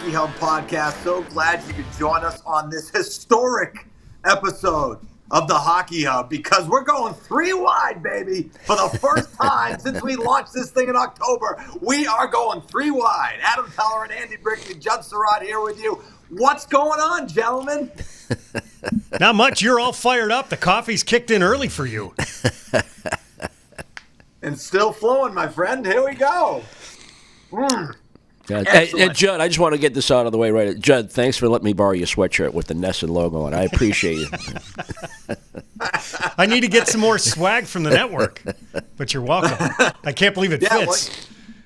Hockey Hub podcast. So glad you could join us on this historic episode of the Hockey Hub because we're going 3 wide, baby. For the first time since we launched this thing in October, we are going 3 wide. Adam Pellerin, Andy Brickley, Judd Sirott here with you. What's going on, gentlemen? Not much. You're all fired up. The coffee's kicked in early for you. And still flowing, my friend. Here we go. Hey, Judd, I just want to get this out of the way right. Judd, thanks for letting me borrow your sweatshirt with the Nesson logo on. I appreciate it. I need to get some more swag from the network, but you're welcome. I can't believe it fits. Well,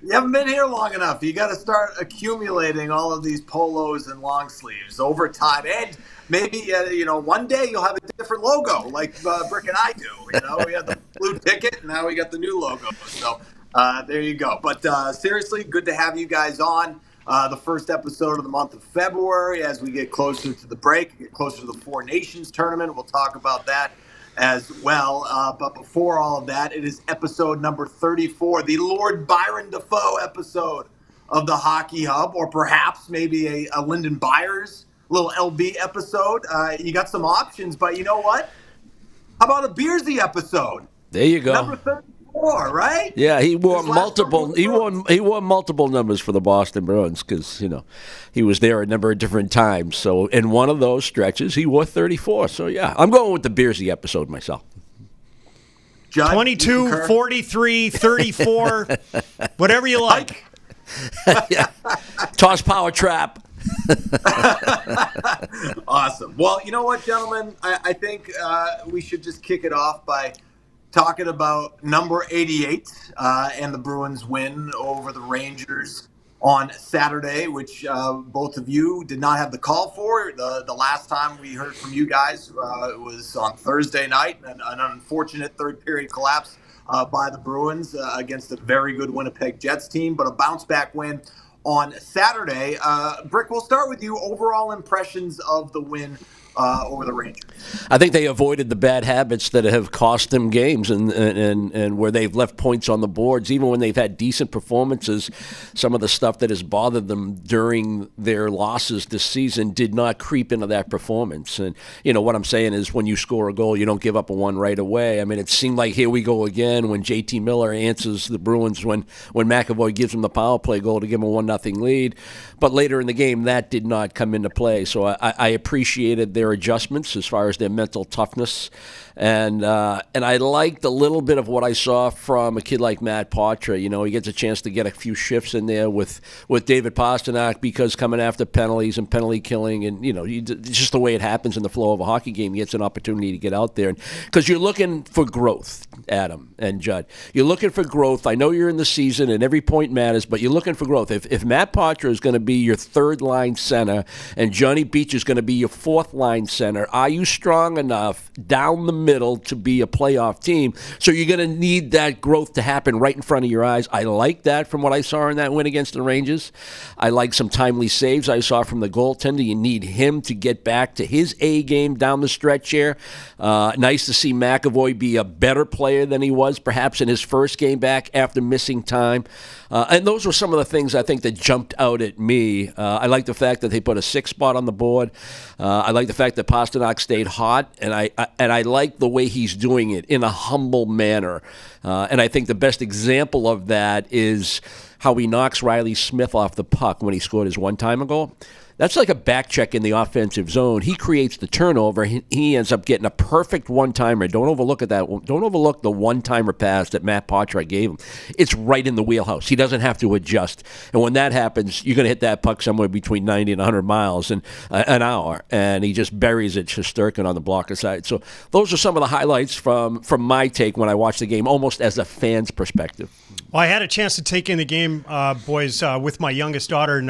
you haven't been here long enough. You got to start accumulating all of these polos and long sleeves over time. And maybe, one day you'll have a different logo like Brick and I do. We had the blue ticket, and now we got the new logo. So there you go. But seriously, good to have you guys on. The first episode of the month of February as we get closer to the break, get closer to the Four Nations tournament. We'll talk about that as well. But before all of that, it is episode number 34, the Lord Byron Dafoe episode of the Hockey Hub, or perhaps maybe a Lyndon Byers little LB episode. You got some options, but you know what? How about a Beersy episode? There you go. Number 34, right? Yeah, he wore multiple. He wore multiple numbers for the Boston Bruins because he was there a number of different times. So in one of those stretches, he wore 34. So yeah, I'm going with the Beersy episode myself. Judd, 22, 43, 34, whatever you like. Yeah. Toss power trap. Awesome. Well, you know what, gentlemen? I think we should just kick it off by talking about number 88 and the Bruins win over the Rangers on Saturday, which both of you did not have the call for. The last time we heard from you guys was on Thursday night, an unfortunate third period collapse by the Bruins against a very good Winnipeg Jets team, but a bounce back win on Saturday. Brick, we'll start with you. Overall impressions of the win over the Rangers. I think they avoided the bad habits that have cost them games and where they've left points on the boards. Even when they've had decent performances, some of the stuff that has bothered them during their losses this season did not creep into that performance. And, what I'm saying is when you score a goal, you don't give up a one right away. I mean, it seemed like here we go again when JT Miller answers the Bruins when McAvoy gives them the power play goal to give them a 1-0 lead. But later in the game, that did not come into play. So I appreciated their adjustments as far as their mental toughness, and I liked a little bit of what I saw from a kid like Matt Poitras. He gets a chance to get a few shifts in there with David Pastrnak because coming after penalties and penalty killing, and it's just the way it happens in the flow of a hockey game. He gets an opportunity to get out there because you're looking for growth, Adam and Judd. You're looking for growth. I know you're in the season and every point matters, but you're looking for growth. If Matt Poitras is going to be your third line center and Johnny Beach is going to be your fourth line center, are you strong enough down the middle to be a playoff team? So you're going to need that growth to happen right in front of your eyes. I like that from what I saw in that win against the Rangers. I like some timely saves I saw from the goaltender. You need him to get back to his A game down the stretch here. Nice to see McAvoy be a better player than he was perhaps in his first game back after missing time. And those were some of the things I think that jumped out at me. I like the fact that they put a 6 spot on the board. I like the fact that Pastrnak stayed hot, and I like the way he's doing it in a humble manner. And I think the best example of that is how he knocks Riley Smith off the puck when he scored his one-time goal. That's like a back check in the offensive zone. He creates the turnover. He ends up getting a perfect one-timer. Don't overlook at that. Don't overlook the one-timer pass that Matt Poitras gave him. It's right in the wheelhouse. He doesn't have to adjust. And when that happens, you're going to hit that puck somewhere between 90 and 100 miles an hour. And he just buries it, Shesterkin on the blocker side. So those are some of the highlights from my take when I watched the game, almost as a fan's perspective. Well, I had a chance to take in the game, boys, with my youngest daughter. And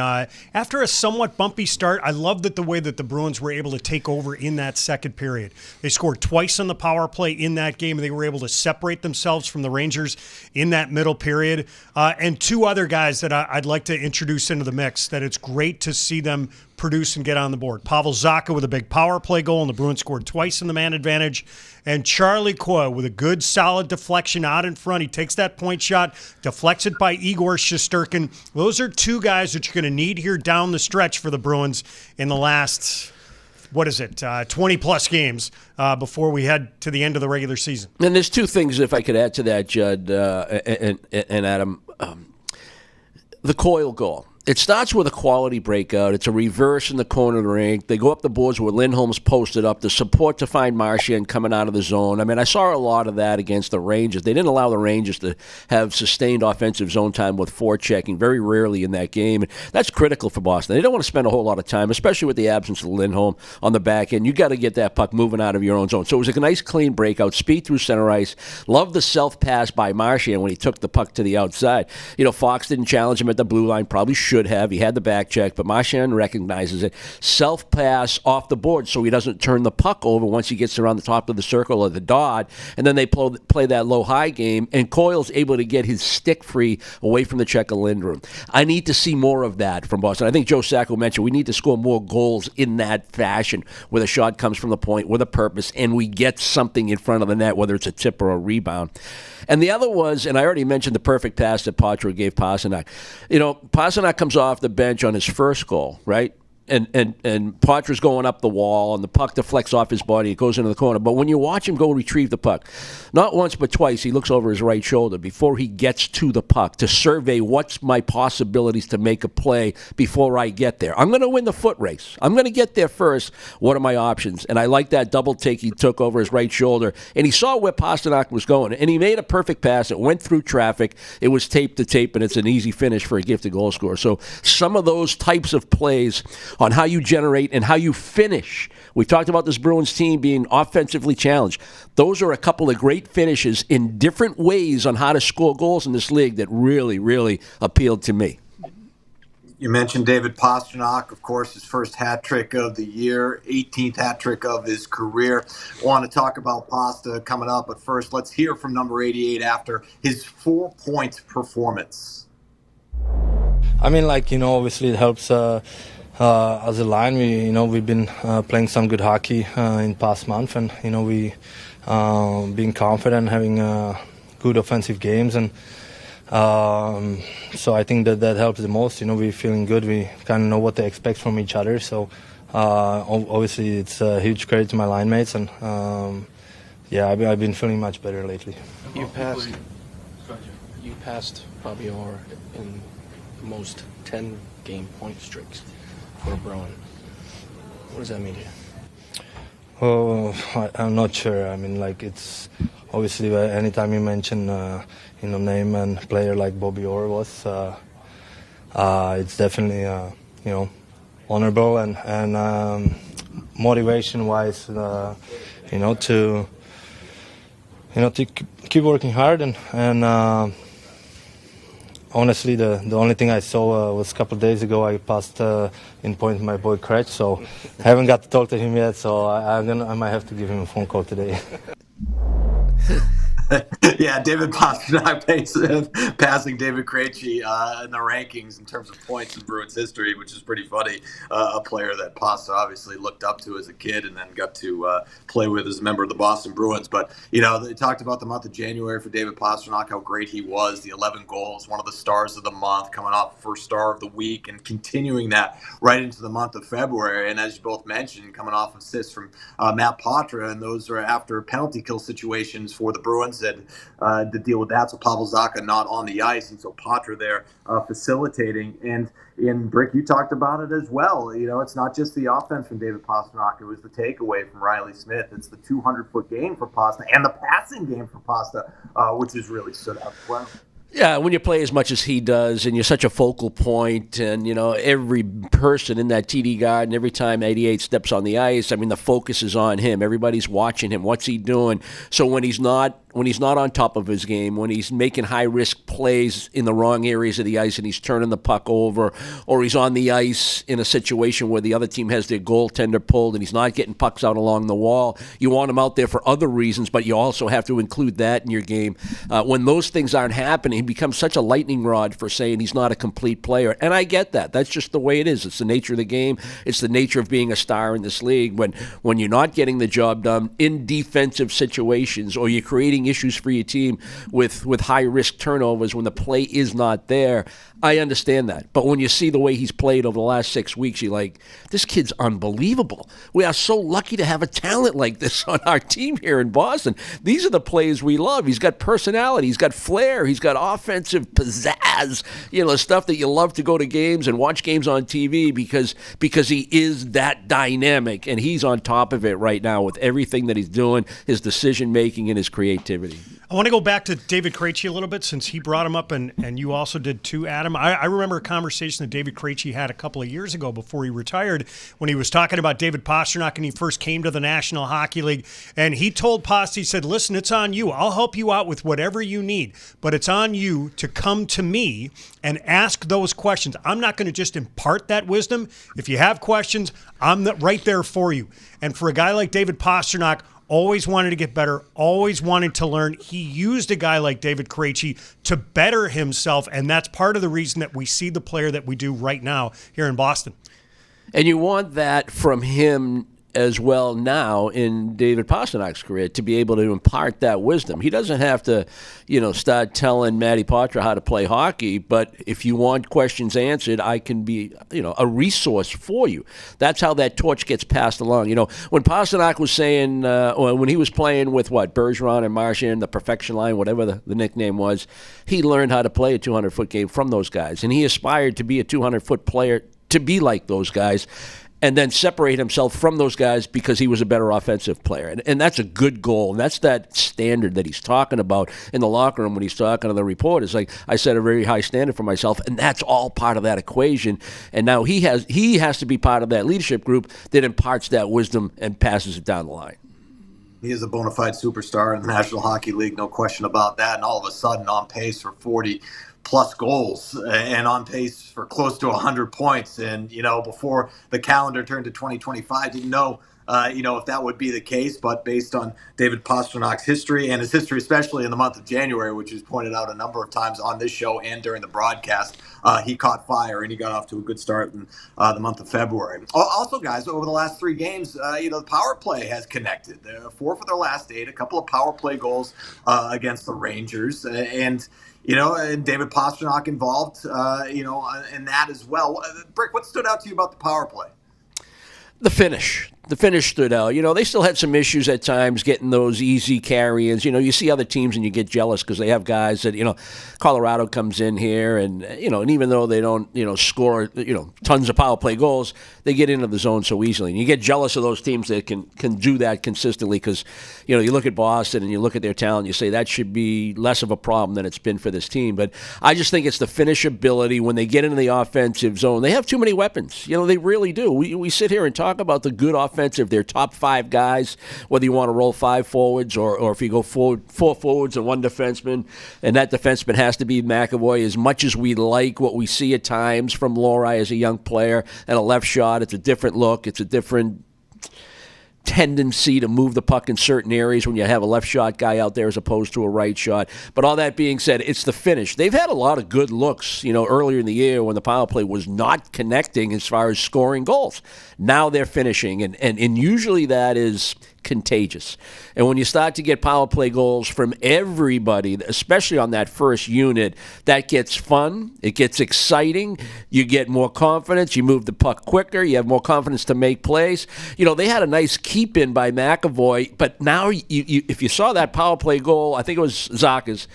after a somewhat bumpy start, I loved the way that the Bruins were able to take over in that second period. They scored twice on the power play in that game, and they were able to separate themselves from the Rangers in that middle period. And two other guys that I'd like to introduce into the mix that it's great to see them produce and get on the board. Pavel Zacha with a big power play goal, and the Bruins scored twice in the man advantage. And Charlie McAvoy with a good, solid deflection out in front. He takes that point shot, deflects it by Igor Shesterkin. Those are two guys that you're going to need here down the stretch for the Bruins in the last, 20-plus games before we head to the end of the regular season. And there's two things, if I could add to that, Judd and Adam. The Coyle goal. It starts with a quality breakout. It's a reverse in the corner of the rink. They go up the boards where Lindholm's posted up. The support to find Marchand coming out of the zone. I mean, I saw a lot of that against the Rangers. They didn't allow the Rangers to have sustained offensive zone time with forechecking very rarely in that game. And that's critical for Boston. They don't want to spend a whole lot of time, especially with the absence of Lindholm on the back end. You got to get that puck moving out of your own zone. So it was a nice, clean breakout, speed through center ice. Love the self-pass by Marchand when he took the puck to the outside. Fox didn't challenge him at the blue line. Probably should have. He had the back check, but Marchand recognizes it. Self-pass off the board so he doesn't turn the puck over once he gets around the top of the circle or the dot, and then they play that low-high game, and Coyle's able to get his stick free away from the check of Lindrum. I need to see more of that from Boston. I think Joe Sacco mentioned we need to score more goals in that fashion where the shot comes from the point with a purpose, and we get something in front of the net, whether it's a tip or a rebound. And the other was, and I already mentioned the perfect pass that Poitras gave Pastrnak. Pastrnak comes off the bench on his first goal, right? And Poitras going up the wall, and the puck deflects off his body. It goes into the corner. But when you watch him go retrieve the puck, not once but twice, he looks over his right shoulder before he gets to the puck to survey what's my possibilities to make a play before I get there. I'm going to win the foot race. I'm going to get there first. What are my options? And I like that double take he took over his right shoulder. And he saw where Pastrnak was going. And he made a perfect pass. It went through traffic. It was tape to tape, and it's an easy finish for a gifted goal scorer. So some of those types of plays on how you generate and how you finish. We talked about this Bruins team being offensively challenged. Those are a couple of great finishes in different ways on how to score goals in this league that really, really appealed to me. You mentioned David Pastrnak, of course, his first hat trick of the year, 18th hat trick of his career. Want to talk about Pasta coming up, but first let's hear from number 88 after his 4-point performance. I mean, obviously it helps as a line. We've been playing some good hockey in past month, and we being confident, having good offensive games, and so I think that helps the most. We're feeling good. We kind of know what to expect from each other. So obviously it's a huge credit to my line mates, and I've been feeling much better lately. You passed Pavel in most 10-game point streaks for a Bruin. What does that mean to you? Oh, I'm not sure. I mean, it's obviously anytime you mention name and player like Bobby Orr was, it's definitely honorable and motivation-wise, to keep working hard and honestly, the only thing I saw was a couple of days ago. I passed in point my boy Kretsch, so I haven't got to talk to him yet. So I might have to give him a phone call today. Yeah, David Pastrnak passing David Krejci in the rankings in terms of points in Bruins history, which is pretty funny. A player that Pasta obviously looked up to as a kid and then got to play with as a member of the Boston Bruins. But, they talked about the month of January for David Pastrnak, how great he was, the 11 goals, one of the stars of the month, coming off first star of the week and continuing that right into the month of February. And as you both mentioned, coming off assists from Matt Poitras, and those are after penalty kill situations for the Bruins and to deal with that. So Pavel Zacha not on the ice, and so Poitras there facilitating. And Brick, you talked about it as well. It's not just the offense from David Pastrnak. It was the takeaway from Riley Smith. It's the 200-foot game for Pasta and the passing game for Pasta, which has really stood out as well. Yeah, when you play as much as he does, and you're such a focal point, and every person in that TD Garden, every time 88 steps on the ice, I mean, the focus is on him. Everybody's watching him. What's he doing? So when he's not he's not on top of his game, when he's making high-risk plays in the wrong areas of the ice and he's turning the puck over, or he's on the ice in a situation where the other team has their goaltender pulled and he's not getting pucks out along the wall. You want him out there for other reasons, but you also have to include that in your game. When those things aren't happening, he becomes such a lightning rod for saying he's not a complete player. And I get that. That's just the way it is. It's the nature of the game. It's the nature of being a star in this league. When you're not getting the job done in defensive situations, or you're creating issues for your team with high-risk turnovers when the play is not there, I understand that. But when you see the way he's played over the last 6 weeks, you're like, this kid's unbelievable. We are so lucky to have a talent like this on our team here in Boston. These are the players we love. He's got personality. He's got flair. He's got offensive pizzazz, the stuff that you love to go to games and watch games on TV because he is that dynamic, and he's on top of it right now with everything that he's doing, his decision-making and his creativity. I want to go back to David Krejci a little bit, since he brought him up, and you also did too, Adam. I remember a conversation that David Krejci had a couple of years ago before he retired, when he was talking about David Pastrnak and he first came to the National Hockey League. And he told Past, he said, listen, it's on you. I'll help you out with whatever you need, but it's on you to come to me and ask those questions. I'm not going to just impart that wisdom. If you have questions, I'm right there for you. And for a guy like David Pastrnak, always wanted to get better, always wanted to learn. He used a guy like David Krejci to better himself, and that's part of the reason that we see the player that we do right now here in Boston. And you want that from him as well now in David Pastrnak's career, to be able to impart that wisdom. He doesn't have to, start telling Matty Poitras how to play hockey, but if you want questions answered, I can be, a resource for you. That's how that torch gets passed along. When Pastrnak was saying, when he was playing with Bergeron and Marchand, the perfection line, whatever the nickname was, he learned how to play a 200-foot game from those guys, and he aspired to be a 200-foot player, to be like those guys, and then separate himself from those guys because he was a better offensive player. And that's a good goal. And that's that standard that he's talking about in the locker room when he's talking to the reporters. Like, I set a very high standard for myself, and that's all part of that equation. And now he has to be part of that leadership group that imparts that wisdom and passes it down the line. He is a bona fide superstar in the National Hockey League, no question about that. And all of a sudden on pace for 40-plus goals and on pace for close to 100 points. And, before the calendar turned to 2025, didn't know, if that would be the case. But based on David Pasternak's history, and his history especially in the month of January, which is pointed out a number of times on this show and during the broadcast, he caught fire and he got off to a good start in the month of February. Also, guys, over the last 3 games, the power play has connected. 4 for their last 8, a couple of power play goals against the Rangers. And David Pastrnak involved, in that as well. Brick, what stood out to you about the power play? The finish. The finish stood out. They still had some issues at times getting those easy carry-ins. You see other teams and you get jealous because they have guys that, Colorado comes in here and even though they don't, score, tons of power play goals, they get into the zone so easily. And you get jealous of those teams that can do that consistently because, you look at Boston and you look at their talent and you say that should be less of a problem than it's been for this team. But I just think it's the finish ability when they get into the offensive zone. They have too many weapons. They really do. We sit here and talk about the good offensive, their top 5 guys, whether you want to roll 5 forwards or if you go 4 forwards and 1 defenseman, and that defenseman has to be McAvoy. As much as we like what we see at times from Lohrei as a young player and a left shot, it's a different look. It's a different tendency to move the puck in certain areas when you have a left shot guy out there as opposed to a right shot. But all that being said, it's the finish. They've had a lot of good looks, earlier in the year when the power play was not connecting as far as scoring goals. Now they're finishing, and usually that is contagious. And when you start to get power play goals from everybody, especially on that first unit, that gets fun. It gets exciting. You get more confidence. You move the puck quicker. You have more confidence to make plays. They had a nice keep-in by McAvoy, but now if you saw that power play goal, I think it was Zacha's,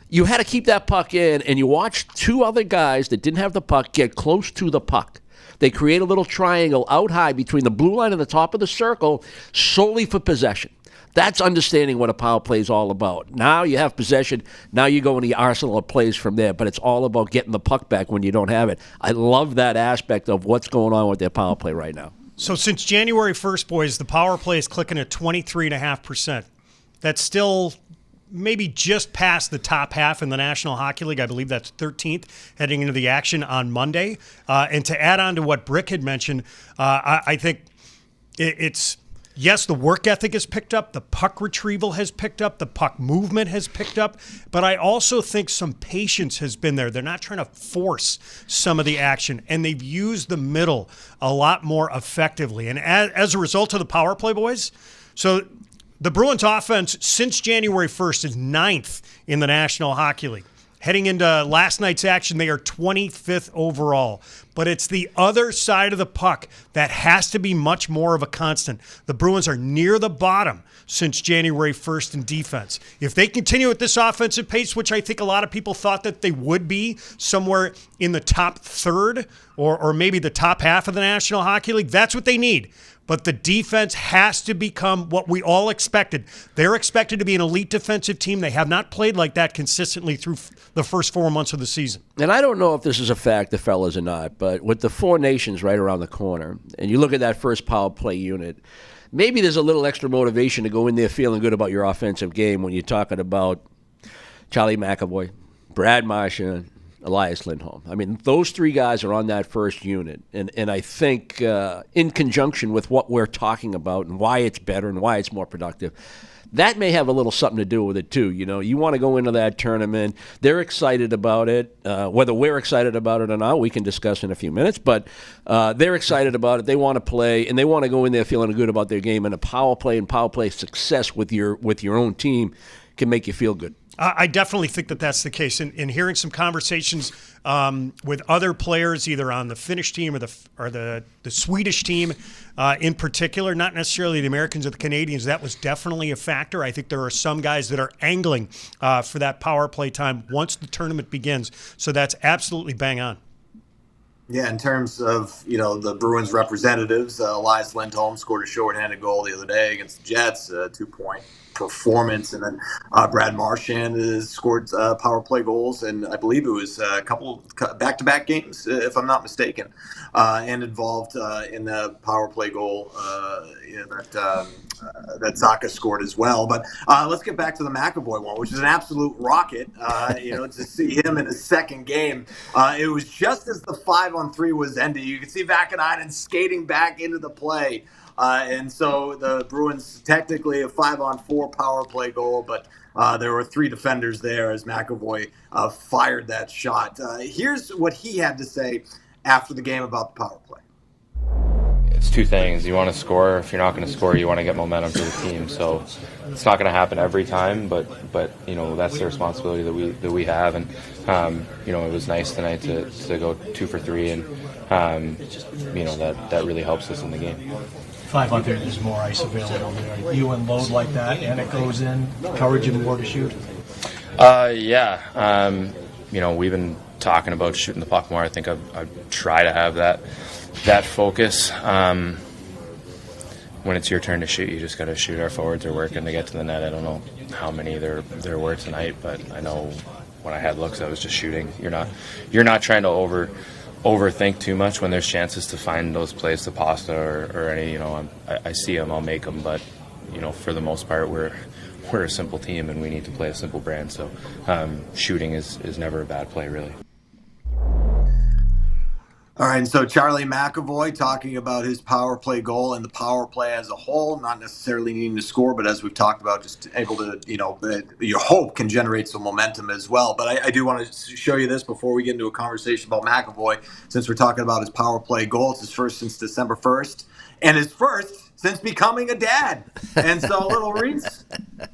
you had to keep that puck in, and you watched 2 other guys that didn't have the puck get close to the puck. They create a little triangle out high between the blue line and the top of the circle solely for possession. That's understanding what a power play is all about. Now you have possession. Now you go in the arsenal of plays from there, but it's all about getting the puck back when you don't have it. I love that aspect of what's going on with their power play right now. So since January 1st, boys, the power play is clicking at 23.5%. That's still maybe just past the top half in the National Hockey League. I believe that's 13th heading into the action on Monday. And to add on to what Brick had mentioned, I think it's yes, the work ethic has picked up, the puck retrieval has picked up, the puck movement has picked up, but I also think some patience has been there. They're not trying to force some of the action, and they've used the middle a lot more effectively. And as a result of the power play, boys, so the Bruins offense since January 1st is 9th in the National Hockey League. Heading into last night's action, they are 25th overall. But it's the other side of the puck that has to be much more of a constant. The Bruins are near the bottom since January 1st in defense. If they continue at this offensive pace, which I think a lot of people thought that they would be somewhere in the top third or maybe the top half of the National Hockey League, that's what they need. But the defense has to become what we all expected. They're expected to be an elite defensive team. They have not played like that consistently through the first 4 months of the season. And I don't know if this is a fact, the fellas, or not, but with the Four Nations right around the corner, and you look at that first power play unit, maybe there's a little extra motivation to go in there feeling good about your offensive game when you're talking about Charlie McAvoy, Brad Marchand, Elias Lindholm. I mean, those three guys are on that first unit. And I think in conjunction with what we're talking about and why it's better and why it's more productive, that may have a little something to do with it too. You know, you want to go into that tournament. They're excited about it. Whether we're excited about it or not, we can discuss in a few minutes. But they're excited about it. They want to play, and they want to go in there feeling good about their game. And a power play and power play success with your own team can make you feel good. I definitely think that that's the case. In hearing some conversations with other players, either on the Finnish team or the Swedish team in particular, not necessarily the Americans or the Canadians, that was definitely a factor. I think there are some guys that are angling for that power play time once the tournament begins. So that's absolutely bang on. Yeah, in terms of, the Bruins representatives, Elias Lindholm scored a shorthanded goal the other day against the Jets, 2-point performance. And then Brad Marchand has scored power play goals, and I believe it was a couple back-to-back games, if I'm not mistaken, and involved in the power play goal that Zacha scored as well. But let's get back to the McAvoy one, which is an absolute rocket, to see him in his second game. It was just as the 5-on-3 was ending. You could see Vakanainen skating back into the play. And so the Bruins technically a 5-on-4 power play goal, but there were three defenders there as McAvoy fired that shot. Here's what he had to say after the game about the power play. It's two things. You want to score. If you're not going to score, you want to get momentum for the team. So it's not going to happen every time, but that's the responsibility that we have. And it was nice tonight to go 2 for 3, and that really helps us in the game. 5-on-3, there's more ice available there. You unload like that, and it goes in, encourage you more to shoot. We've been talking about shooting the puck more. I think I've tried to have that focus. When it's your turn to shoot, you just got to shoot. Our forwards are working to get to the net. I don't know how many there were tonight, but I know when I had looks, I was just shooting. You're not trying to overthink too much when there's chances to find those plays to Pasta or any. I see them, I'll make them, but for the most part, we're a simple team and we need to play a simple brand. So shooting is never a bad play, really. All right, and so Charlie McAvoy talking about his power play goal and the power play as a whole, not necessarily needing to score, but as we've talked about, just able to, your hope can generate some momentum as well. But I do want to show you this before we get into a conversation about McAvoy, since we're talking about his power play goal. It's his first since December 1st, and his first since becoming a dad. And so little Reese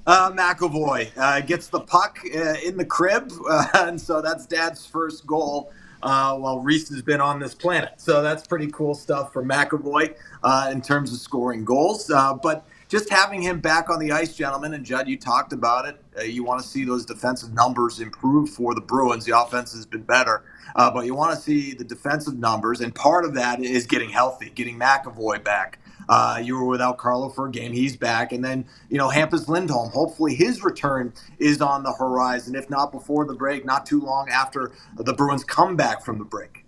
McAvoy gets the puck in the crib, and so that's Dad's first goal while Reese has been on this planet. So that's pretty cool stuff for McAvoy in terms of scoring goals. But just having him back on the ice, gentlemen, and Judd, you talked about it. You want to see those defensive numbers improve for the Bruins. The offense has been better, but you want to see the defensive numbers, and part of that is getting healthy, getting McAvoy back. You were without Carlo for a game. He's back. And then, Hampus Lindholm, hopefully his return is on the horizon, if not before the break, not too long after the Bruins come back from the break.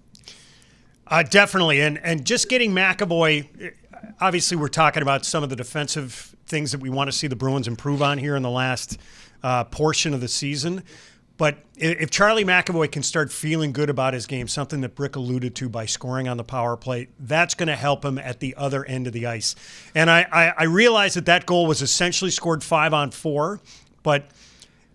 Definitely. And just getting McAvoy, obviously we're talking about some of the defensive things that we want to see the Bruins improve on here in the last portion of the season. But if Charlie McAvoy can start feeling good about his game, something that Brick alluded to by scoring on the power play, that's going to help him at the other end of the ice. And I realize that goal was essentially scored 5-on-4, but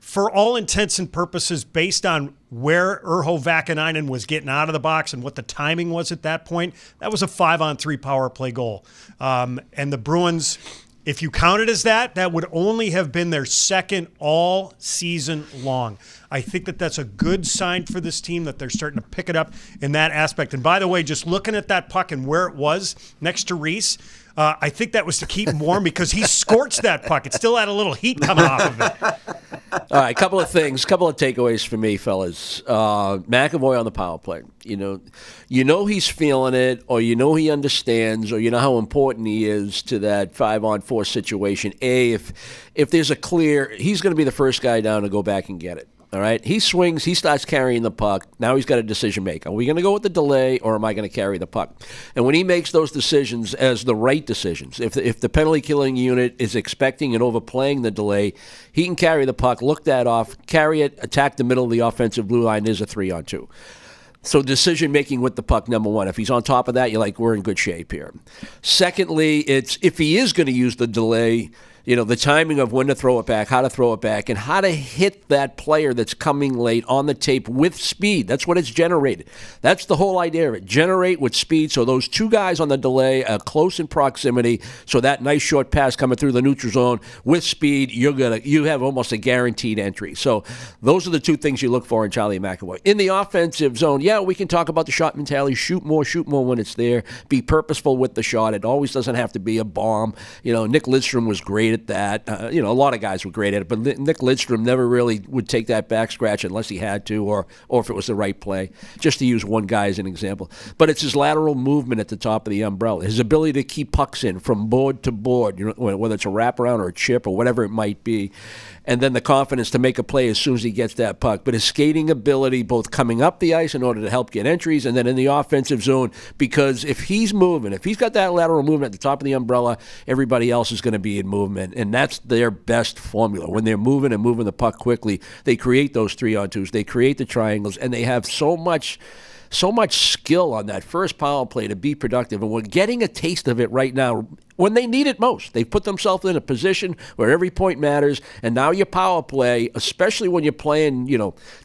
for all intents and purposes, based on where Urho Vakanainen was getting out of the box and what the timing was at that point, that was a 5-on-3 power play goal. And the Bruins, if you count it as that would only have been their second all season long. I think that's a good sign for this team that they're starting to pick it up in that aspect. And by the way, just looking at that puck and where it was next to Reese, I think that was to keep him warm because he scorched that puck. It still had a little heat coming off of it. All right, couple of takeaways for me, fellas. McAvoy on the power play. You know he's feeling it, or you know he understands, or you know how important he is to that 5-on-4 situation. If there's a clear, he's going to be the first guy down to go back and get it. All right, he swings, he starts carrying the puck. Now he's got a decision make. Are we going to go with the delay, or am I going to carry the puck? And when he makes those decisions as the right decisions, if the penalty killing unit is expecting and overplaying the delay, he can carry the puck, look that off, carry it, attack the middle of the offensive blue line. There's a 3-on-2. So decision making with the puck, number one. If he's on top of that, you're like, we're in good shape here. Secondly, it's if he is going to use the delay, the timing of when to throw it back, how to throw it back, and how to hit that player that's coming late on the tape with speed. That's what it's generated. That's the whole idea of it. Generate with speed, so those two guys on the delay are close in proximity, so that nice short pass coming through the neutral zone with speed, you have almost a guaranteed entry. So those are the two things you look for in Charlie McAvoy. In the offensive zone, we can talk about the shot mentality. Shoot more when it's there. Be purposeful with the shot. It always doesn't have to be a bomb. Nick Lidstrom was great at that. A lot of guys were great at it, but Nick Lidstrom never really would take that back scratch unless he had to, or if it was the right play, just to use one guy as an example. But it's his lateral movement at the top of the umbrella, his ability to keep pucks in from board to board, whether it's a wraparound or a chip or whatever it might be, and then the confidence to make a play as soon as he gets that puck. But his skating ability, both coming up the ice in order to help get entries, and then in the offensive zone, because if he's moving, if he's got that lateral movement at the top of the umbrella, everybody else is going to be in movement. And that's their best formula. When they're moving the puck quickly, they create those 3-on-2s, they create the triangles, and they have so much skill on that first power play to be productive. And we're getting a taste of it right now when they need it most. They've put themselves in a position where every point matters, and now your power play, especially when you're playing,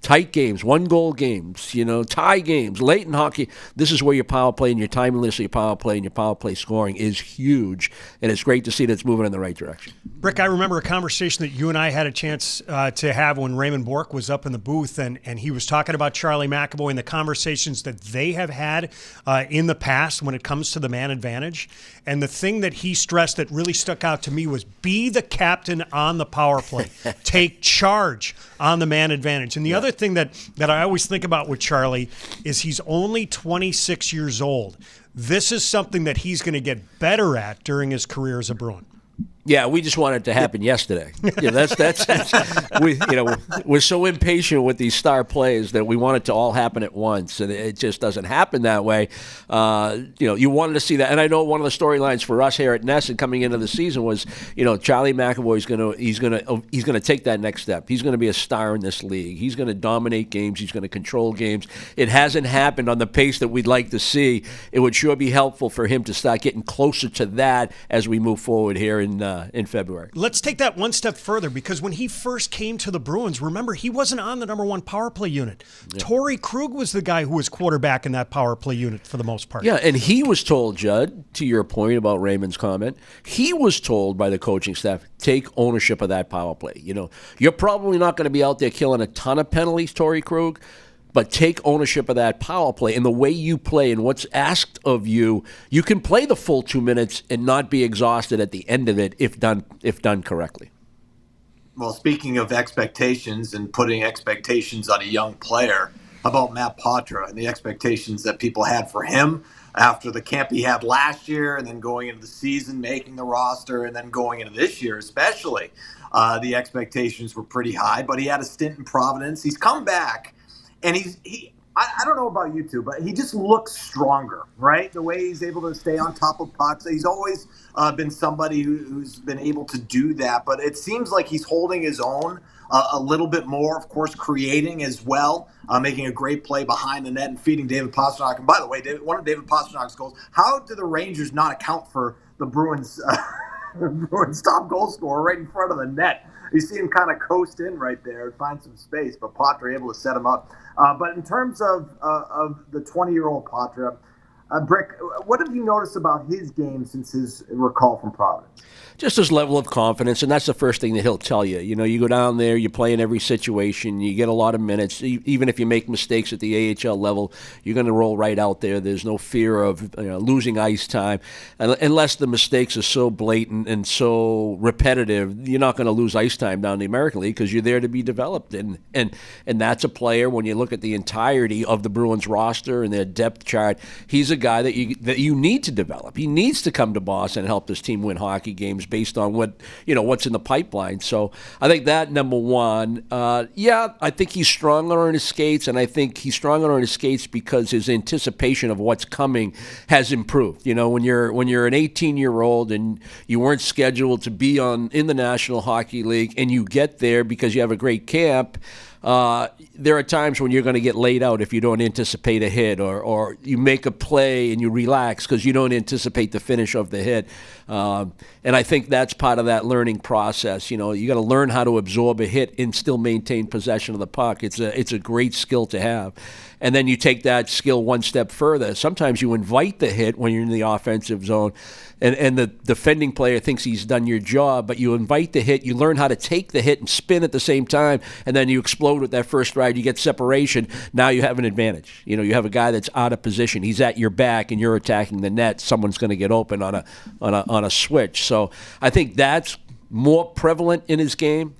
tight games, 1-goal games, tie games, late in hockey, this is where your power play and your timeliness of your power play and your power play scoring is huge, and it's great to see that it's moving in the right direction. Brick, I remember a conversation that you and I had a chance to have when Raymond Bourque was up in the booth, and he was talking about Charlie McAvoy and the conversations that they have had in the past when it comes to the man advantage. And the thing that he stressed that really stuck out to me was be the captain on the power play. Take charge on the man advantage. And the other thing that I always think about with Charlie is he's only 26 years old. This is something that he's going to get better at during his career as a Bruin. Yeah, we just want it to happen yesterday. That's we're so impatient with these star plays that we want it to all happen at once, and it just doesn't happen that way. You wanted to see that, and I know one of the storylines for us here at Nesson coming into the season was, Charlie McAvoy is going to take that next step. He's going to be a star in this league. He's going to dominate games. He's going to control games. It hasn't happened on the pace that we'd like to see. It would sure be helpful for him to start getting closer to that as we move forward here in February. Let's take that one step further, because when he first came to the Bruins, remember, he wasn't on the number one power play unit. Yeah. Torrey Krug was the guy who was quarterback in that power play unit for the most part. Yeah, and he was told, Judd, to your point about Raymond's comment, he was told by the coaching staff, take ownership of that power play. You're probably not going to be out there killing a ton of penalties, Torrey Krug, but take ownership of that power play and the way you play and what's asked of you. You can play the full 2 minutes and not be exhausted at the end of it if done correctly. Well, speaking of expectations and putting expectations on a young player, how about Matt Poitras and the expectations that people had for him after the camp he had last year, and then going into the season, making the roster, and then going into this year especially. The expectations were pretty high, but he had a stint in Providence. He's come back. And I don't know about you two, but he just looks stronger, right? The way he's able to stay on top of pucks. He's always been somebody who's been able to do that, but it seems like he's holding his own a little bit more, of course, creating as well, making a great play behind the net and feeding David Pastrnak. And by the way, one of David Pasternak's goals, how do the Rangers not account for the Bruins' Bruins top goal scorer right in front of the net? You see him kind of coast in right there and find some space, but Poitras able to set him up. But in terms of the 20-year-old Poitras, Brick, what have you noticed about his game since his recall from Providence? Just his level of confidence, and that's the first thing that he'll tell you. You know, you go down there, you play in every situation, you get a lot of minutes. Even if you make mistakes at the AHL level, you're going to roll right out there. There's no fear of losing ice time. Unless the mistakes are so blatant and so repetitive, you're not going to lose ice time down the American League because you're there to be developed. And that's a player, when you look at the entirety of the Bruins roster and their depth chart, he's a guy that you need to develop. He needs to come to Boston and help this team win hockey games based on what's in the pipeline. So I think that, number one, I think he's stronger on his skates, and I think he's stronger on his skates because his anticipation of what's coming has improved. You know, when you're an 18-year-old and you weren't scheduled to be in the National Hockey League, and you get there because you have a great camp. There are times when you're going to get laid out if you don't anticipate a hit, or you make a play and you relax because you don't anticipate the finish of the hit. And I think that's part of that learning process. You know, you got to learn how to absorb a hit and still maintain possession of the puck. It's a great skill to have. And then you take that skill one step further. Sometimes you invite the hit when you're in the offensive zone, and the defending player thinks he's done your job, but you invite the hit, you learn how to take the hit and spin at the same time, and then you explode with that first stride, you get separation. Now you have an advantage. You know, you have a guy that's out of position. He's at your back, and you're attacking the net. Someone's going to get open on a switch. So I think that's more prevalent in his game.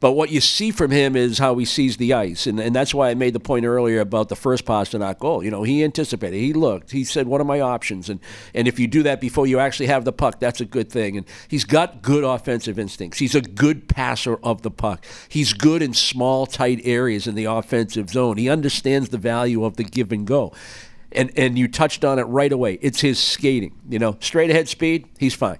But what you see from him is how he sees the ice. And that's why I made the point earlier about the first Pastrnak goal. You know, he anticipated. He looked. He said, what are my options? And if you do that before you actually have the puck, that's a good thing. And he's got good offensive instincts. He's a good passer of the puck. He's good in small, tight areas in the offensive zone. He understands the value of the give and go. And you touched on it right away. It's his skating. You know, straight ahead speed, he's fine.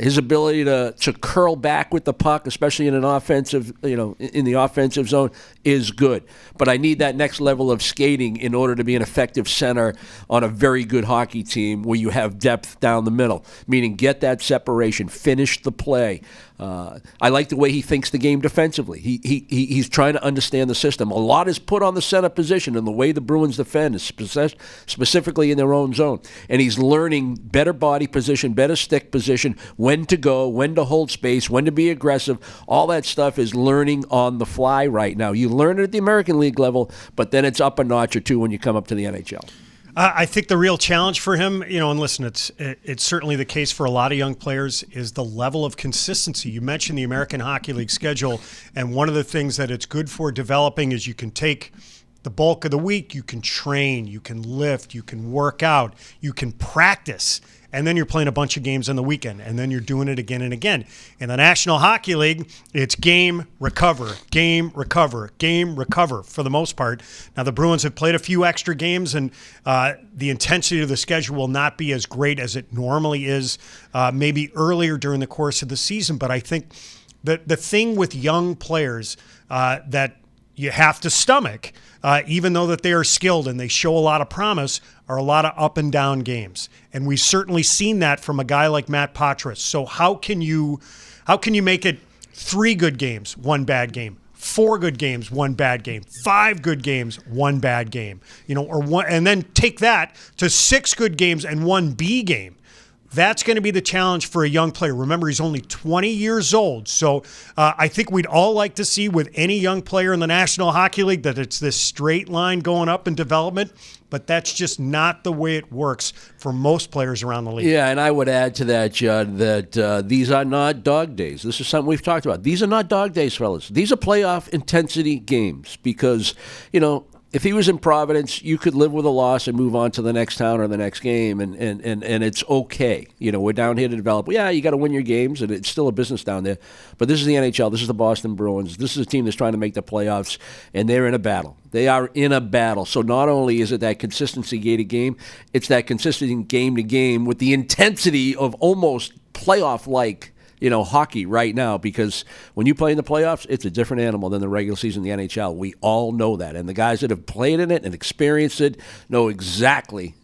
His ability to curl back with the puck, especially in an offensive, in the offensive zone, is good. But I need that next level of skating in order to be an effective center on a very good hockey team where you have depth down the middle, meaning get that separation, finish the play. I like the way he thinks the game defensively. He's trying to understand the system. A lot is put on the center position and the way the Bruins defend, is specifically in their own zone. And he's learning better body position, better stick position, when to go, when to hold space, when to be aggressive. All that stuff is learning on the fly right now. You learn it at the American League level, but then it's up a notch or two when you come up to the NHL. I think the real challenge for him, and listen, it's certainly the case for a lot of young players, is the level of consistency. You mentioned the American Hockey League schedule, and one of the things that it's good for developing is you can take the bulk of the week, you can train, you can lift, you can work out, you can practice, and then you're playing a bunch of games on the weekend, and then you're doing it again and again. In the National Hockey League, it's game, recover, game, recover, game, recover for the most part. Now, the Bruins have played a few extra games, and the intensity of the schedule will not be as great as it normally is, maybe earlier during the course of the season. But I think that the thing with young players that you have to stomach, even though that they are skilled and they show a lot of promise, are a lot of up and down games. And we've certainly seen that from a guy like Matt Poitras. So how can you make it 3 good games, 1 bad game, 4 good games, 1 bad game, 5 good games, 1 bad game, and then take that to 6 good games and 1 B game? That's going to be the challenge for a young player. Remember, he's only 20 years old. So I think we'd all like to see with any young player in the National Hockey League that it's this straight line going up in development, but that's just not the way it works for most players around the league. Yeah, and I would add to that, Judd, that these are not dog days. This is something we've talked about. These are not dog days, fellas. These are playoff intensity games because, if he was in Providence, you could live with a loss and move on to the next town or the next game, and it's okay. We're down here to develop. Yeah, you got to win your games, and it's still a business down there. But this is the NHL. This is the Boston Bruins. This is a team that's trying to make the playoffs, and they're in a battle. They are in a battle. So not only is it that consistency game to game, it's that consistent game to game with the intensity of almost playoff-like hockey right now, because when you play in the playoffs, it's a different animal than the regular season in the NHL. We all know that. And the guys that have played in it and experienced it know exactly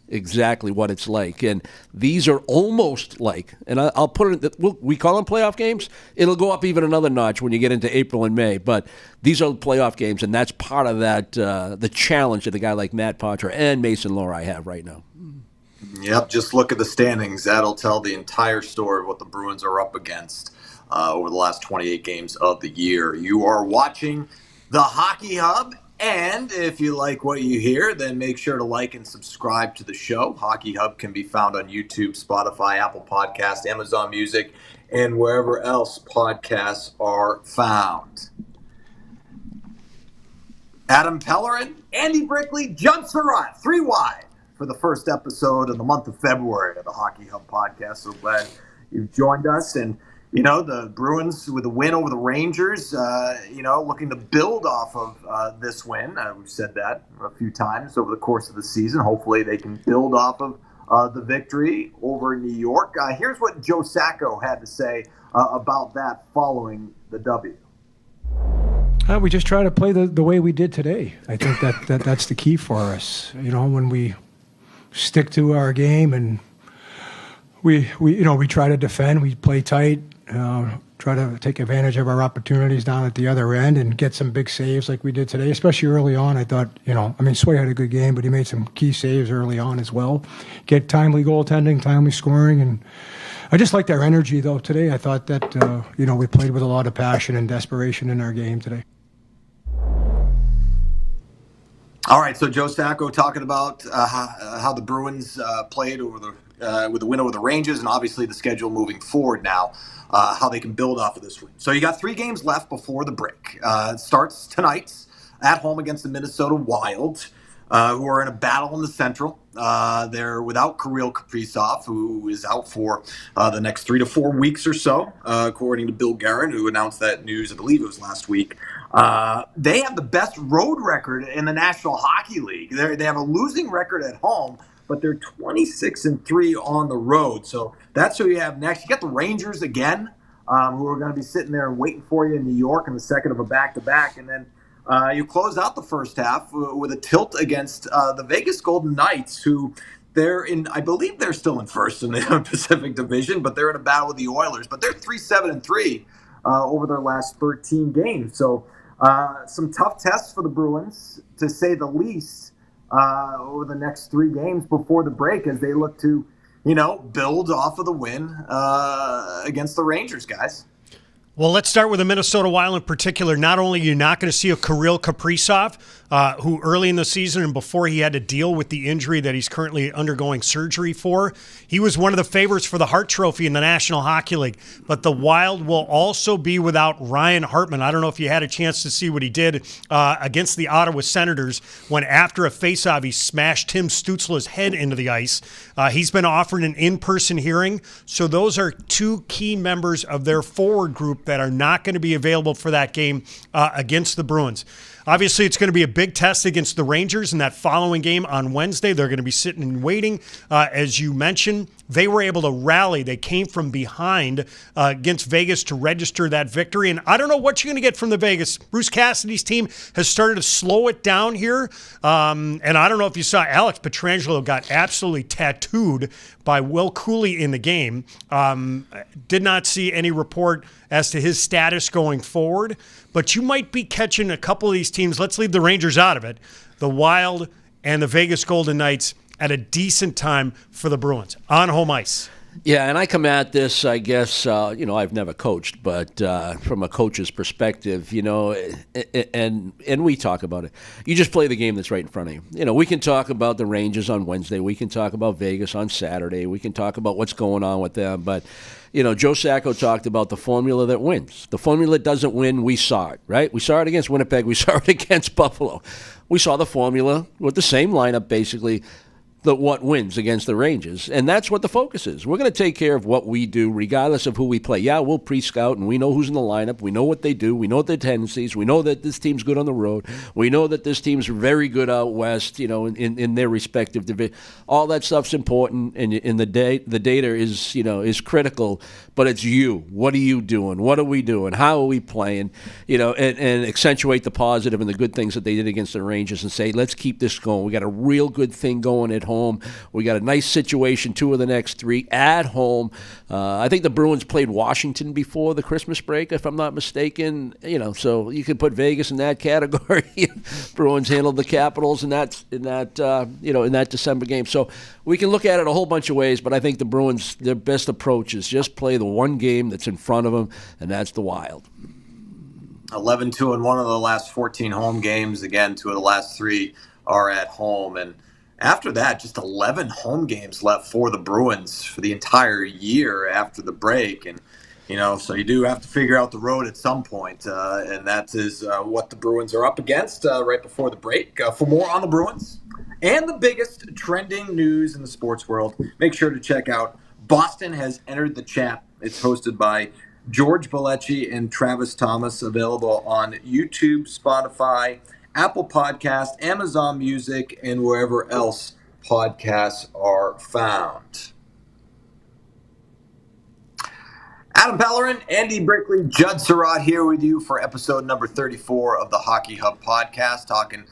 what it's like. And these are almost like, and I'll put it, we call them playoff games. It'll go up even another notch when you get into April and May. But these are playoff games, and that's part of that, the challenge that a guy like Matt Poitras and Mason Lohrei have right now. Yep, just look at the standings. That'll tell the entire story of what the Bruins are up against over the last 28 games of the year. You are watching the Hockey Hub, and if you like what you hear, then make sure to like and subscribe to the show. Hockey Hub can be found on YouTube, Spotify, Apple Podcasts, Amazon Music, and wherever else podcasts are found. Adam Pellerin, Andy Brickley, Judd Sirott, 3 wide for the first episode of the month of February of the Hockey Hub podcast. So glad you've joined us. And, the Bruins with a win over the Rangers, looking to build off of this win. We've said that a few times over the course of the season. Hopefully they can build off of the victory over New York. Here's what Joe Sacco had to say about that following the W. We just try to play the way we did today. I think that's the key for us. When we stick to our game and we try to defend, we play tight, try to take advantage of our opportunities down at the other end and get some big saves like we did today, especially early on. I thought, Sway had a good game, but he made some key saves early on as well. Get timely goaltending, timely scoring, and I just liked our energy, though, today. I thought that, we played with a lot of passion and desperation in our game today. All right, so Joe Sacco talking about how the Bruins played with the win over the Rangers, and obviously the schedule moving forward now, how they can build off of this win. So you got 3 games left before the break. It starts tonight at home against the Minnesota Wild, who are in a battle in the Central. They're without Kirill Kaprizov, who is out for the next 3 to 4 weeks or so, according to Bill Guerin, who announced that news, I believe it was last week. They have the best road record in the National Hockey League. They have a losing record at home, but they're 26-3 on the road. So that's who you have next. You got the Rangers again, who are going to be sitting there and waiting for you in New York in the second of a back-to-back. And then you close out the first half with a tilt against the Vegas Golden Knights, who I believe they're still in first in the Pacific Division, but they're in a battle with the Oilers. But they're 3-7-3 over their last 13 games. So some tough tests for the Bruins, to say the least, over the next 3 games before the break, as they look to, build off of the win against the Rangers, guys. Well, let's start with the Minnesota Wild in particular. Not only are you not going to see a Kirill Kaprizov, who early in the season and before he had to deal with the injury that he's currently undergoing surgery for, he was one of the favorites for the Hart Trophy in the National Hockey League. But the Wild will also be without Ryan Hartman. I don't know if you had a chance to see what he did against the Ottawa Senators when, after a faceoff, he smashed Tim Stützle's head into the ice. He's been offered an in-person hearing. So those are 2 key members of their forward group that are not going to be available for that game against the Bruins. Obviously, it's going to be a big test against the Rangers in that following game on Wednesday. They're going to be sitting and waiting. As you mentioned, they were able to rally. They came from behind against Vegas to register that victory. And I don't know what you're going to get from the Vegas. Bruce Cassidy's team has started to slow it down here. And I don't know if you saw, Alex Pietrangelo got absolutely tattooed by Will Cooley in the game. Did not see any report as to his status going forward. But you might be catching a couple of these teams. Let's leave the Rangers out of it. The Wild and the Vegas Golden Knights at a decent time for the Bruins on home ice. Yeah, and I come at this, I guess, I've never coached, but from a coach's perspective, and we talk about it. You just play the game that's right in front of you. We can talk about the Rangers on Wednesday. We can talk about Vegas on Saturday. We can talk about what's going on with them. But, Joe Sacco talked about the formula that wins. The formula that doesn't win, we saw it, right? We saw it against Winnipeg. We saw it against Buffalo. We saw the formula with the same lineup, basically. what wins against the Rangers, and that's what the focus is. We're going to take care of what we do, regardless of who we play. Yeah, we'll pre-scout, and we know who's in the lineup. We know what they do. We know their tendencies. We know that this team's good on the road. We know that this team's very good out west, in their respective division. All that stuff's important, and the data is critical. But it's you. What are you doing? What are we doing? How are we playing? And accentuate the positive and the good things that they did against the Rangers, and say, let's keep this going. We got a real good thing going at home. We got a nice situation, 2 of the next 3 at home. I think the Bruins played Washington before the Christmas break, if I'm not mistaken. So you could put Vegas in that category. Bruins handled the Capitals in that December game. So we can look at it a whole bunch of ways, but I think the Bruins, their best approach is just play the one game that's in front of them, and that's the Wild. 11-2 in one of the last 14 home games. Again, 2 of the last 3 are at home. And after that, just 11 home games left for the Bruins for the entire year after the break. And, so you do have to figure out the road at some point. And that is what the Bruins are up against right before the break. For more on the Bruins and the biggest trending news in the sports world, make sure to check out Boston Has Entered the Chat. It's hosted by George Bellecci and Travis Thomas, available on YouTube, Spotify, Apple Podcast, Amazon Music, and wherever else podcasts are found. Adam Pellerin, Andy Brickley, Judd Sirott here with you for episode number 34 of the Hockey Hub podcast, talking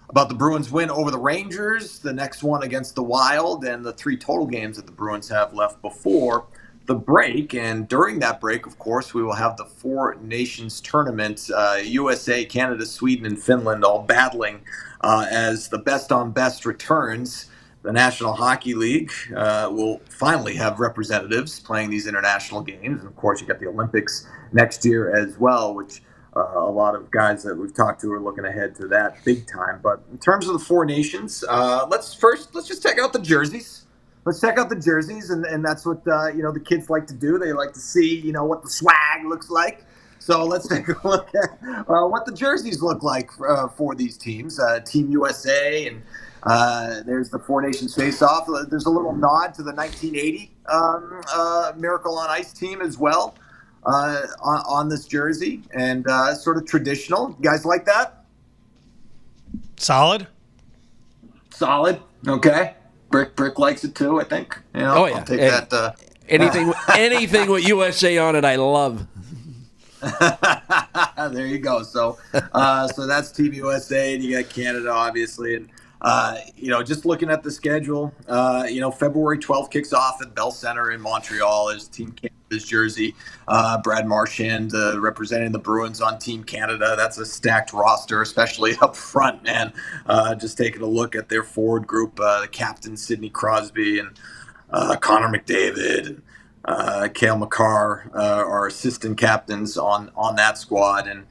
about the Bruins win over the Rangers, the next one against the Wild, and the 3 total games that the Bruins have left before the break. And during that break, of course, we will have the 4 Nations tournament, USA, Canada, Sweden, and Finland all battling as the best on best returns. The National Hockey League will finally have representatives playing these international games. And of course, you got the Olympics next year as well, which a lot of guys that we've talked to are looking ahead to that big time. But in terms of the 4 nations, let's just check out the jerseys. Let's check out the jerseys, and that's what the kids like to do. They like to see what the swag looks like. So let's take a look at what the jerseys look like for these teams. Team USA, and there's the 4 Nations face-off. There's a little nod to the 1980 Miracle on Ice team as well on this jersey, and sort of traditional. You guys like that? Solid. Okay. Brick likes it too, I think. Oh yeah, I'll take that. Anything with USA on it, I love. There you go. So that's Team USA, and you got Canada, obviously, and just looking at the schedule, February 12th kicks off at Bell Center in Montreal as Team Canada's jersey. Brad Marchand representing the Bruins on Team Canada. That's a stacked roster, especially up front, man. Just taking a look at their forward group, the captain Sidney Crosby and Connor McDavid and Cale Makar are assistant captains on that squad. And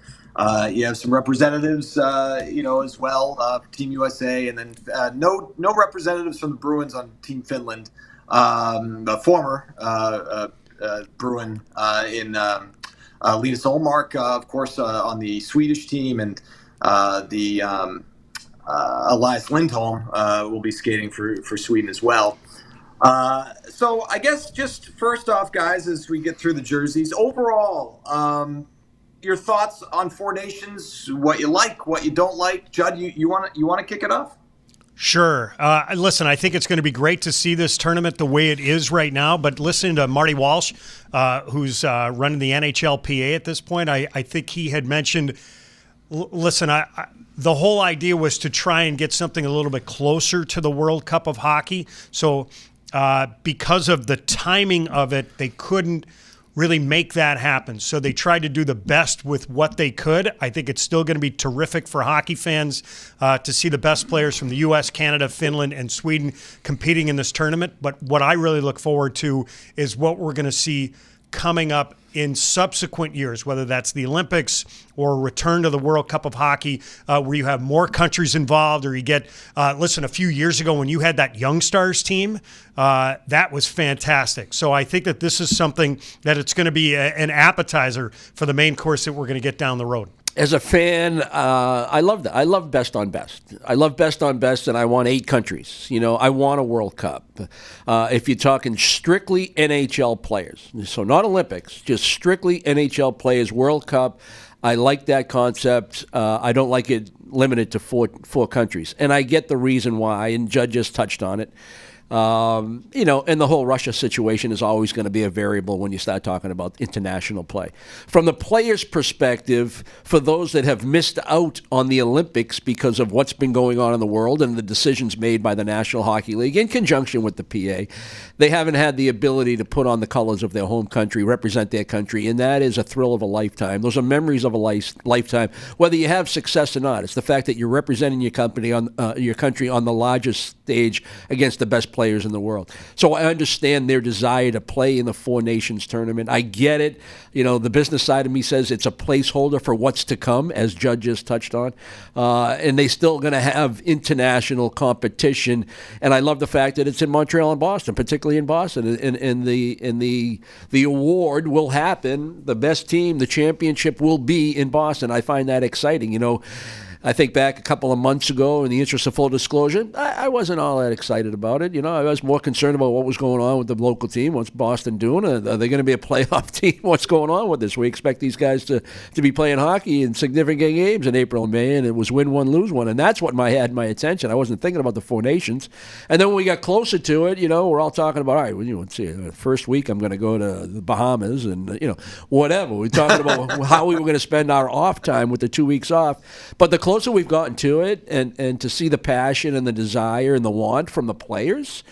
you have some representatives, as well, Team USA, and then no representatives from the Bruins on Team Finland. The former Bruin in Linus Ullmark, of course, on the Swedish team, and the Elias Lindholm will be skating for Sweden as well. So I guess just first off, guys, as we get through the jerseys, overall, your thoughts on 4 Nations, what you like, what you don't like. Judd, you want to kick it off? Sure. Listen, I think it's going to be great to see this tournament the way it is right now, but listening to Marty Walsh, who's running the NHLPA at this point, I think he had mentioned, listen, the whole idea was to try and get something a little bit closer to the World Cup of Hockey. So because of the timing of it, they couldn't really make that happen. So they tried to do the best with what they could. I think it's still going to be terrific for hockey fans to see the best players from the U.S., Canada, Finland, and Sweden competing in this tournament. But what I really look forward to is what we're going to see coming up in subsequent years, whether that's the Olympics or a return to the World Cup of Hockey, where you have more countries involved, or you get, listen, a few years ago when you had that Young Stars team, that was fantastic. So I think that this is something that it's going to be an appetizer for the main course that we're going to get down the road. As a fan, I love that. I love best on best. I love best on best, and I want 8 countries. I want a World Cup. If you're talking strictly NHL players, so not Olympics, just strictly NHL players, World Cup, I like that concept. I don't like it limited to four countries. And I get the reason why, and Judd just touched on it. And the whole Russia situation is always going to be a variable when you start talking about international play. From the players' perspective, for those that have missed out on the Olympics because of what's been going on in the world and the decisions made by the National Hockey League in conjunction with the PA, they haven't had the ability to put on the colors of their home country, represent their country, and that is a thrill of a lifetime. Those are memories of a lifetime, whether you have success or not. It's the fact that you're representing your country on the largest stage against the best players in the world. So I understand their desire to play in the Four Nations tournament. I get it. The business side of me says it's a placeholder for what's to come, as Judd just touched on. And they still going to have international competition. And I love the fact that it's in Montreal and Boston, particularly in Boston. And the award will happen. The best team, the championship will be in Boston. I find that exciting. I think back a couple of months ago, in the interest of full disclosure, I wasn't all that excited about it. I was more concerned about what was going on with the local team. What's Boston doing? Are they going to be a playoff team? What's going on with this? We expect these guys to be playing hockey in significant games in April and May, and it was win one, lose one. And that's what had my attention. I wasn't thinking about the Four Nations. And then when we got closer to it, we're all talking about, all right, let's see, first week I'm going to go to the Bahamas and, whatever. We're talking about how we were going to spend our off time with the 2 weeks off. But the closer we've gotten to it, and to see the passion and the desire and the want from the players,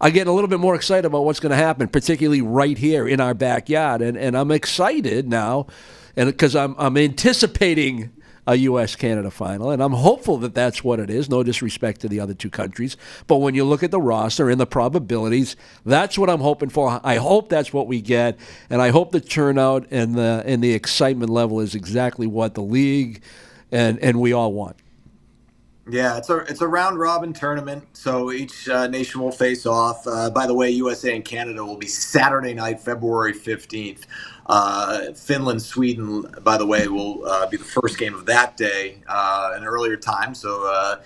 I get a little bit more excited about what's going to happen, particularly right here in our backyard. And I'm excited now, and because I'm anticipating a U.S.-Canada final, and I'm hopeful that that's what it is. No disrespect to the other two countries, but when you look at the roster and the probabilities, that's what I'm hoping for. I hope that's what we get, and I hope the turnout and the excitement level is exactly what the league and we all want. Yeah, it's a round robin tournament, so each nation will face off. By the way, USA and Canada will be Saturday night, February 15th. Finland, Sweden, by the way, will be the first game of that day, an earlier time. So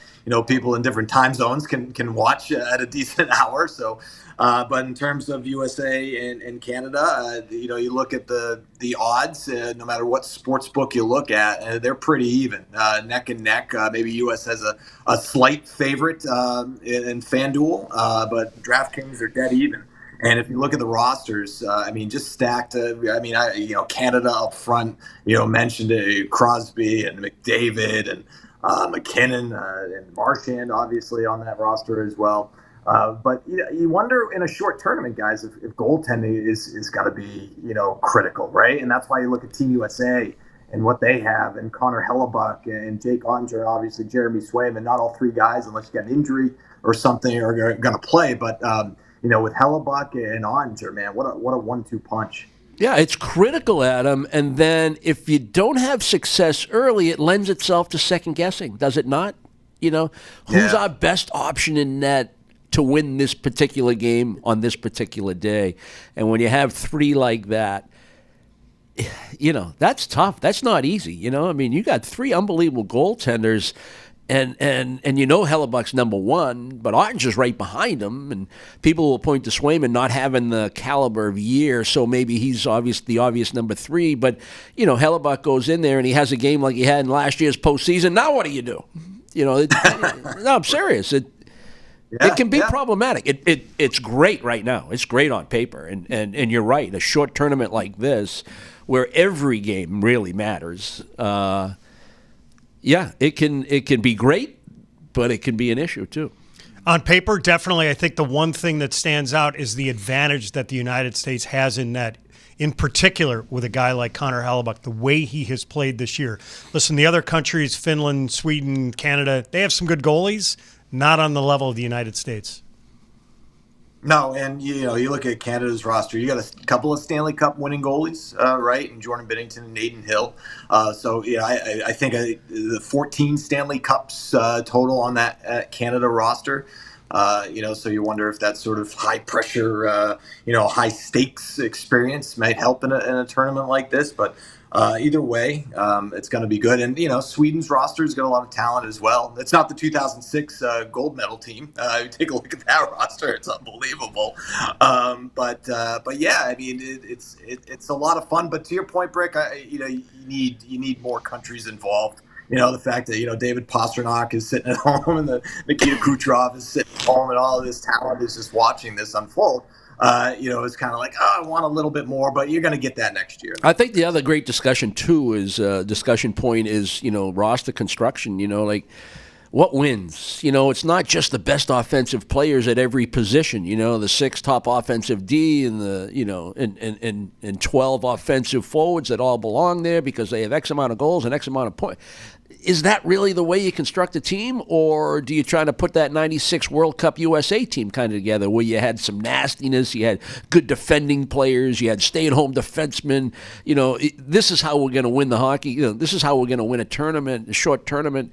people in different time zones can watch at a decent hour. So. But in terms of USA and Canada, you look at the odds, no matter what sports book you look at, they're pretty even, neck and neck. Maybe US has a slight favorite in FanDuel, but DraftKings are dead even. And if you look at the rosters, just stacked. Canada up front, mentioned Crosby and McDavid and McKinnon and Marchand, obviously on that roster as well. But you wonder in a short tournament, guys, if goaltending is got to be critical, right? And that's why you look at Team USA and what they have, and Connor Hellebuck and Jake Onger, obviously Jeremy Swayman. Not all three guys, unless you get an injury or something, are going to play. But with Hellebuck and Onger, man, what a 1-2 punch. Yeah, it's critical, Adam. And then if you don't have success early, it lends itself to second guessing, does it not? Who's our best option in net to win this particular game on this particular day? And when you have three like that, that's tough. That's not easy. You got three unbelievable goaltenders, and Hellebuck's number one, but Ottinger's just right behind him, and people will point to Swayman not having the caliber of year, so maybe he's the obvious number three, but Hellebuck goes in there and he has a game like he had in last year's postseason. Now what do you do? No, I'm serious. It can be problematic. It's great right now. It's great on paper, and you're right. A short tournament like this, where every game really matters, it can be great, but it can be an issue too. On paper, definitely. I think the one thing that stands out is the advantage that the United States has in net, in particular with a guy like Connor Hellebuck, the way he has played this year. Listen, the other countries, Finland, Sweden, Canada, they have some good goalies, not on the level of the United States. No, and you look at Canada's roster, you got a couple of Stanley Cup winning goalies, right? And Jordan Binnington and Nathan Hill. I think the 14 Stanley Cups total on that Canada roster. So you wonder if that sort of high pressure, high stakes experience might help in a tournament like this. But either way, it's going to be good. And, Sweden's roster has got a lot of talent as well. It's not the 2006 gold medal team. Take a look at that roster. It's unbelievable. But yeah, I mean, it's a lot of fun. But to your point, Brick, you need more countries involved. The fact that, David Pastrnak is sitting at home and Nikita Kucherov is sitting at home and all of this talent is just watching this unfold. It's kind of like, I want a little bit more, but you're going to get that next year. I think the other great discussion, too, discussion point is, roster construction, what wins? It's not just the best offensive players at every position, the 6 top offensive D and and 12 offensive forwards that all belong there because they have X amount of goals and X amount of points. Is that really the way you construct a team, or do you try to put that 96 World Cup USA team kind of together where you had some nastiness, you had good defending players, you had stay-at-home defensemen? This is how we're going to win the hockey. This is how we're going to win a short tournament.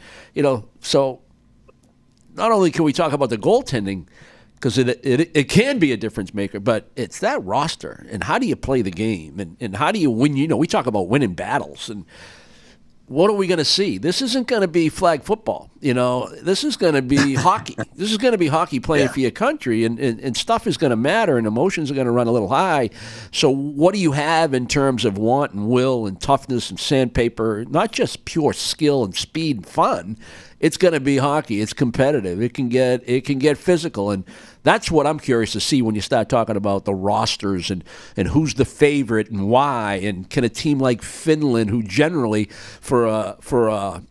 So not only can we talk about the goaltending, because it can be a difference maker, but it's that roster and how do you play the game and how do you win? We talk about winning battles and what are we going to see? This isn't going to be flag football. This is going to be hockey. This is going to be hockey playing for your country, and stuff is going to matter, and emotions are going to run a little high. So what do you have in terms of want and will and toughness and sandpaper? Not just pure skill and speed and fun. It's going to be hockey. It's competitive. It can get physical, and that's what I'm curious to see when you start talking about the rosters and who's the favorite and why, and can a team like Finland, who generally for a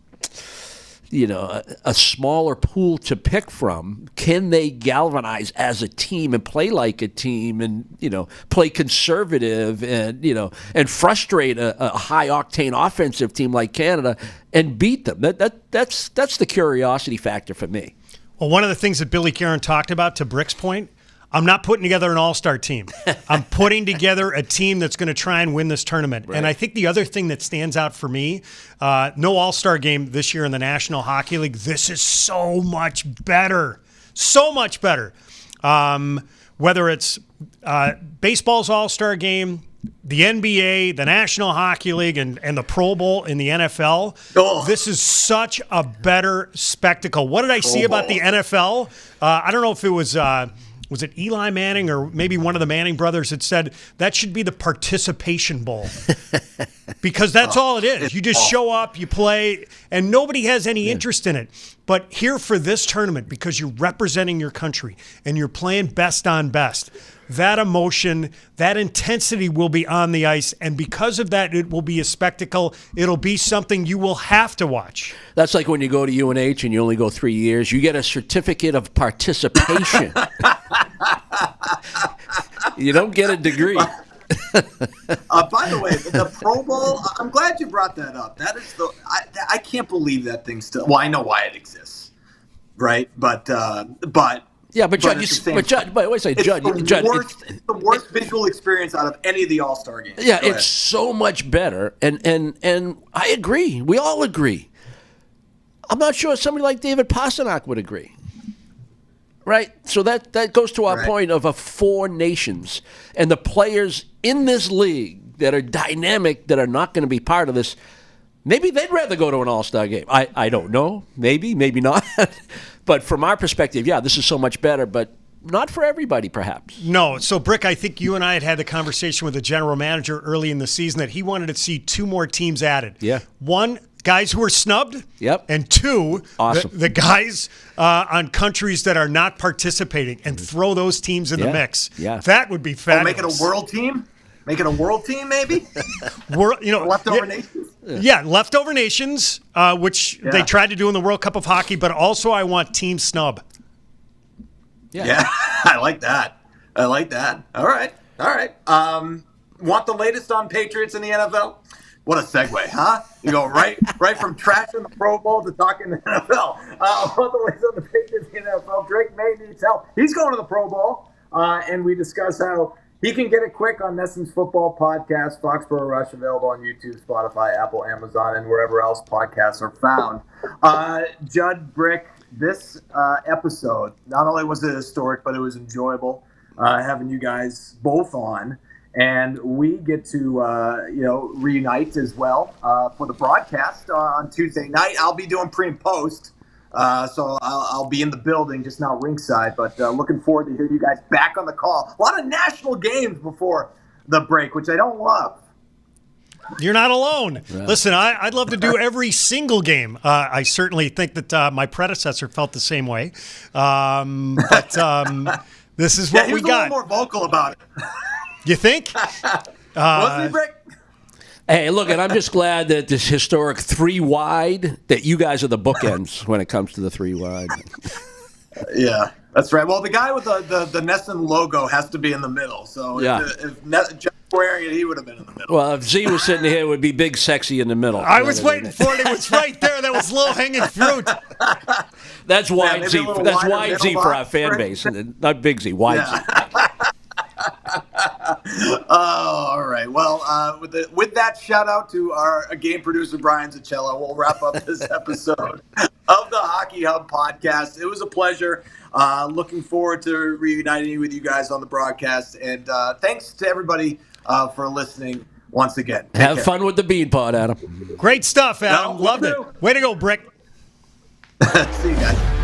smaller pool to pick from, can they galvanize as a team and play like a team and play conservative and frustrate a high octane offensive team like Canada and beat them? That's the curiosity factor for me. Well, one of the things that Billy Karen talked about, to Brick's point, I'm not putting together an all-star team. I'm putting together a team that's going to try and win this tournament. Right. And I think the other thing that stands out for me, no all-star game this year in the National Hockey League. This is so much better. So much better. Whether it's baseball's all-star game, the NBA, the National Hockey League, and the Pro Bowl in the NFL, This is such a better spectacle. What did I see about the NFL? I don't know if it was it Eli Manning or maybe one of the Manning brothers that said that should be the participation bowl. Because that's all it is. You just show up, you play, and nobody has any interest in it. But here for this tournament, because you're representing your country and you're playing best on best, that emotion, that intensity will be on the ice, and because of that, it will be a spectacle. It'll be something you will have to watch. That's like when you go to UNH and you only go 3 years, you get a certificate of participation. You don't get a degree. By the way, the Pro Bowl, I'm glad you brought that up. That is I can't believe that thing still. Well, I know why it exists, right? But yeah, but Judd, it's the worst visual experience out of any of the All-Star games. Yeah, it's so much better, and I agree. We all agree. I'm not sure somebody like David Pastrnak would agree. Right? So that goes to our point of 4 nations, and the players in this league that are dynamic, that are not going to be part of this, maybe they'd rather go to an All-Star game. I don't know. Maybe not. But from our perspective, yeah, this is so much better, but not for everybody, perhaps. No. So, Brick, I think you and I had the conversation with the general manager early in the season that he wanted to see 2 more teams added. Yeah. 1, guys who are snubbed. Yep. And 2, awesome. the guys on countries that are not participating, and throw those teams in the mix. Yeah. That would be fabulous. Make it a world team? Make it a world team, maybe? Leftover nations? Yeah, leftover nations, which they tried to do in the World Cup of Hockey, but also I want team snub. Yeah, I like that. All right. Want the latest on Patriots in the NFL? What a segue, huh? You go right from trashing the Pro Bowl to talking the NFL. Want the latest on the Patriots in the NFL? Drake May needs help. He's going to the Pro Bowl, and we discuss how He can get it quick on Nesson's Football Podcast, Foxborough Rush, available on YouTube, Spotify, Apple, Amazon, and wherever else podcasts are found. Judd, Brick, this episode, not only was it historic, but it was enjoyable having you guys both on. And we get to, reunite as well for the broadcast on Tuesday night. I'll be doing pre and post. So I'll be in the building, just not ringside, but looking forward to hearing you guys back on the call. A lot of national games before the break, which I don't love. You're not alone. Yeah. Listen, I'd love to do every single game. I certainly think that my predecessor felt the same way. But this is what we got. He was a little more vocal about it. You think? Wasn't he, Brick? Hey, look, and I'm just glad that this historic 3-wide, that you guys are the bookends when it comes to the 3-wide. Yeah, that's right. Well, the guy with the Nesson logo has to be in the middle. So if John wearing it, he would have been in the middle. Well, if Z was sitting here, it would be big, sexy in the middle. I was waiting for it. It was right there. That was low-hanging fruit. That's wide Z. That's wide Z for our fan base, not big Z. Wide Z. Oh, all right. Well, with that, shout out to our game producer, Brian Zacella. We'll wrap up this episode of the Hockey Hub podcast. It was a pleasure. Looking forward to reuniting with you guys on the broadcast. And thanks to everybody for listening once again. Have fun with the bean pod, Adam. Great stuff, Adam. Loved it. Way to go, Brick. See you guys.